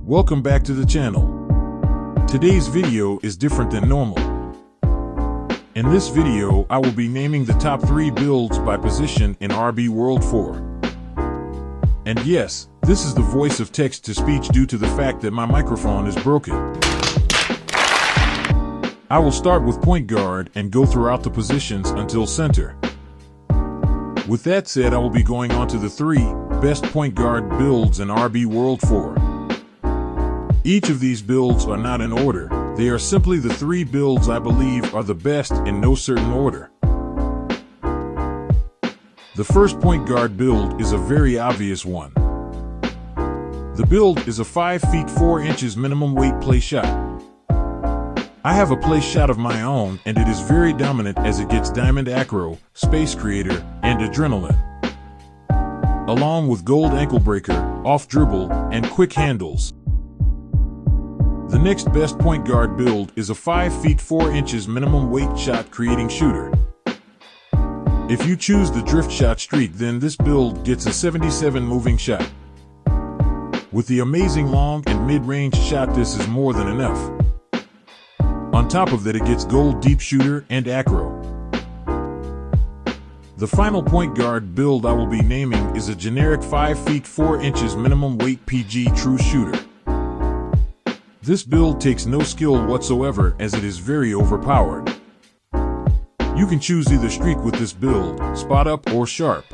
Welcome back to the channel. Today's video is different than normal. In this video, I will be naming the top 3 builds by position in RB World 4. And yes, this is the voice of text to speech due to the fact that my microphone is broken. I will start with point guard and go throughout the positions until center. With that said, I will be going on to the 3 best point guard builds in RB World 4. Each of these builds are not in order, they are simply the 3 builds I believe are the best in no certain order. The first point guard build is a very obvious one. The build is a 5 feet 4 inches minimum weight play shot. I have a play shot of my own and it is very dominant as it gets diamond acro, space creator, and adrenaline, along with gold ankle breaker, off dribble, and quick handles. The next best point guard build is a 5 feet 4 inches minimum weight shot creating shooter. If you choose the drift shot streak, then this build gets a 77 moving shot. With the amazing long and mid-range shot, this is more than enough. On top of that, it gets gold deep shooter and acro. The final point guard build I will be naming is a generic 5 feet 4 inches minimum weight PG true shooter. This build takes no skill whatsoever as it is very overpowered. You can choose either streak with this build, spot up or sharp.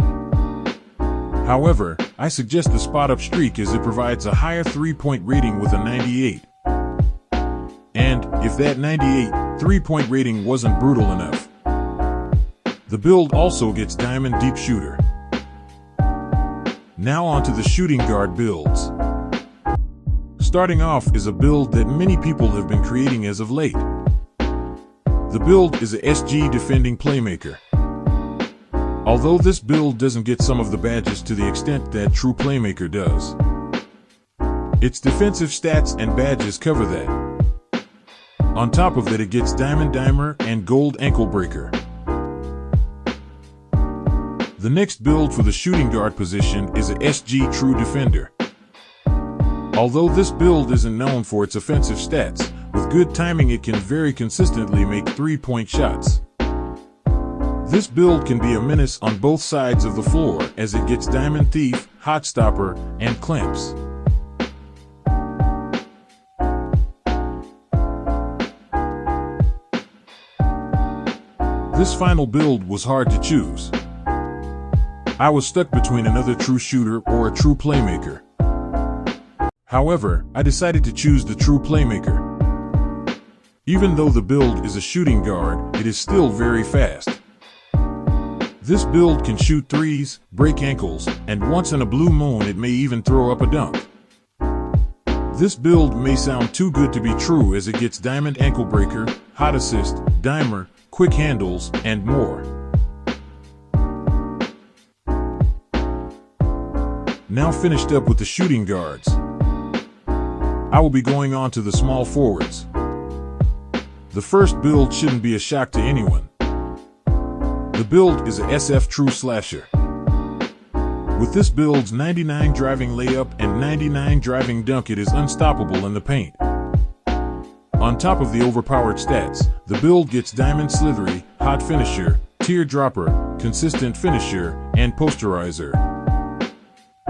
However, I suggest the spot up streak as it provides a higher 3-point rating with a 98. And, if that 98 3-point rating wasn't brutal enough, the build also gets diamond deep shooter. Now on to the shooting guard builds. Starting off is a build that many people have been creating as of late. The build is a SG defending playmaker. Although this build doesn't get some of the badges to the extent that true playmaker does, its defensive stats and badges cover that. On top of that, it gets diamond dimer and gold ankle breaker. The next build for the shooting guard position is a SG true defender. Although this build isn't known for its offensive stats, with good timing it can very consistently make 3-point shots. This build can be a menace on both sides of the floor as it gets diamond thief, hot stopper, and clamps. This final build was hard to choose. I was stuck between another true shooter or a true playmaker. However, I decided to choose the true playmaker. Even though the build is a shooting guard, it is still very fast. This build can shoot threes, break ankles, and once in a blue moon it may even throw up a dunk. This build may sound too good to be true as it gets diamond ankle breaker, hot assist, dimer, quick handles, and more. Now finished up with the shooting guards, I will be going on to the small forwards. The first build shouldn't be a shock to anyone. The build is a SF true slasher. With this build's 99 driving layup and 99 driving dunk, it is unstoppable in the paint. On top of the overpowered stats, the build gets diamond slithery, hot finisher, teardropper, consistent finisher, and posterizer.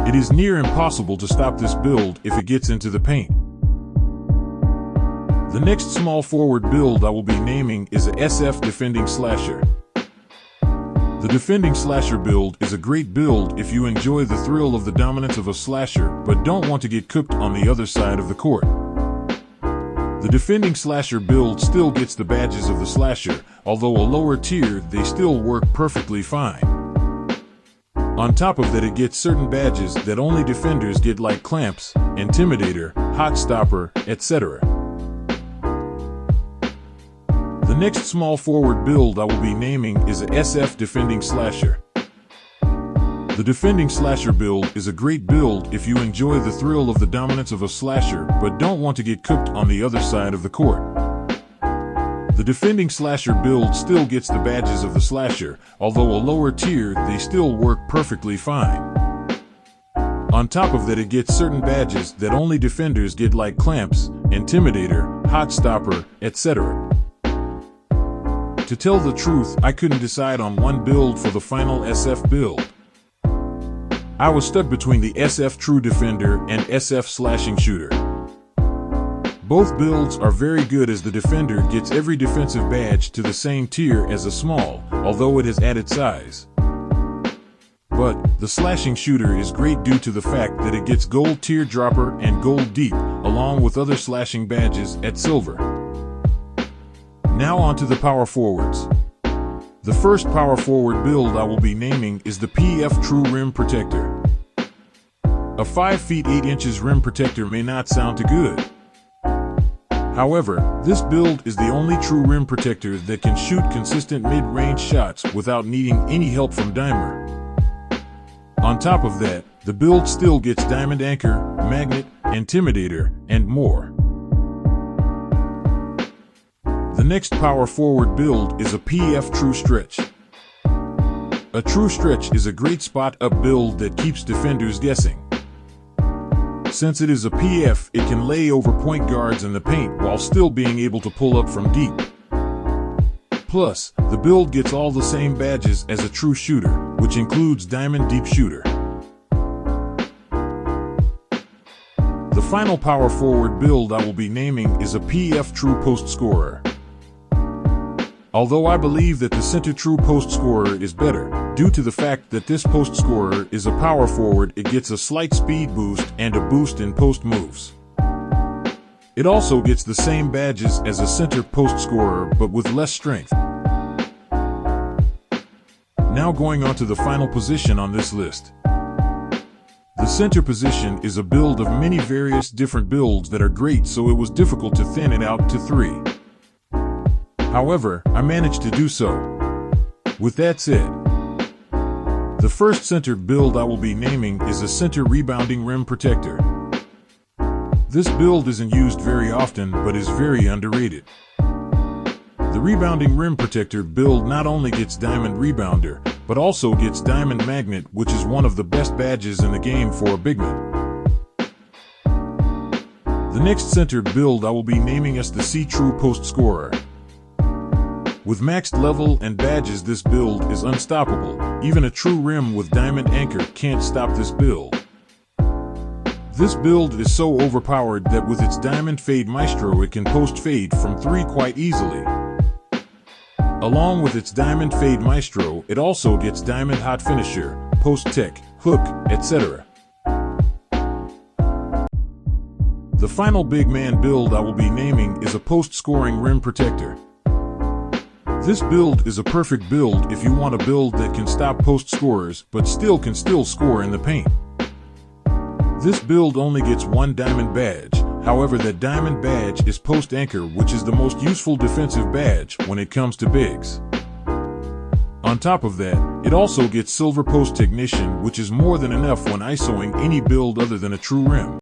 It is near impossible to stop this build if it gets into the paint. The next small forward build I will be naming is a SF defending slasher. The defending slasher build is a great build if you enjoy the thrill of the dominance of a slasher but don't want to get cooked on the other side of the court. The defending slasher build still gets the badges of the slasher, although a lower tier, they still work perfectly fine. On top of that, it gets certain badges that only defenders get, like clamps, intimidator, hot stopper, etc. The next small forward build I will be naming is a SF defending slasher. The defending slasher build is a great build if you enjoy the thrill of the dominance of a slasher but don't want to get cooked on the other side of the court. The defending slasher build still gets the badges of the slasher, although a lower tier, they still work perfectly fine. On top of that, it gets certain badges that only defenders get, like clamps, intimidator, hot stopper, etc. To tell the truth, I couldn't decide on one build for the final SF build. I was stuck between the SF True Defender and SF Slashing Shooter. Both builds are very good, as the Defender gets every defensive badge to the same tier as a small, although it has added size. But the Slashing Shooter is great due to the fact that it gets Gold Teardropper and Gold Deep, along with other slashing badges at Silver. Now on to the power forwards. The first power forward build I will be naming is the PF True Rim Protector. A 5 feet 8 inches rim protector may not sound too good. However, this build is the only true rim protector that can shoot consistent mid-range shots without needing any help from dimer. On top of that, the build still gets diamond anchor, magnet, intimidator, and more. The next power forward build is a PF True Stretch. A True Stretch is a great spot up build that keeps defenders guessing. Since it is a PF, it can lay over point guards in the paint while still being able to pull up from deep. Plus, the build gets all the same badges as a true shooter, which includes Diamond Deep Shooter. The final power forward build I will be naming is a PF True Post Scorer. Although I believe that the center True Post Scorer is better, due to the fact that this post scorer is a power forward, it gets a slight speed boost and a boost in post moves. It also gets the same badges as a center post scorer, but with less strength. Now going on to the final position on this list. The center position is a build of many various different builds that are great, so it was difficult to thin it out to 3. However, I managed to do so. With that said, the first center build I will be naming is a center rebounding rim protector. This build isn't used very often, but is very underrated. The rebounding rim protector build not only gets diamond rebounder, but also gets diamond magnet, which is one of the best badges in the game for a bigman. The next center build I will be naming is the C True Post Scorer. With maxed level and badges, this build is unstoppable. Even a true rim with diamond anchor can't stop this build. This build is so overpowered that with its diamond fade maestro, it can post fade from 3 quite easily. Along with its diamond fade maestro, it also gets diamond hot finisher, post tech, hook, etc. The final big man build I will be naming is a post scoring rim protector. This build is a perfect build if you want a build that can stop post scorers but can still score in the paint. This build only gets 1 diamond badge, however that diamond badge is post anchor, which is the most useful defensive badge when it comes to bigs. On top of that, it also gets silver post technician, which is more than enough when isoing any build other than a true rim.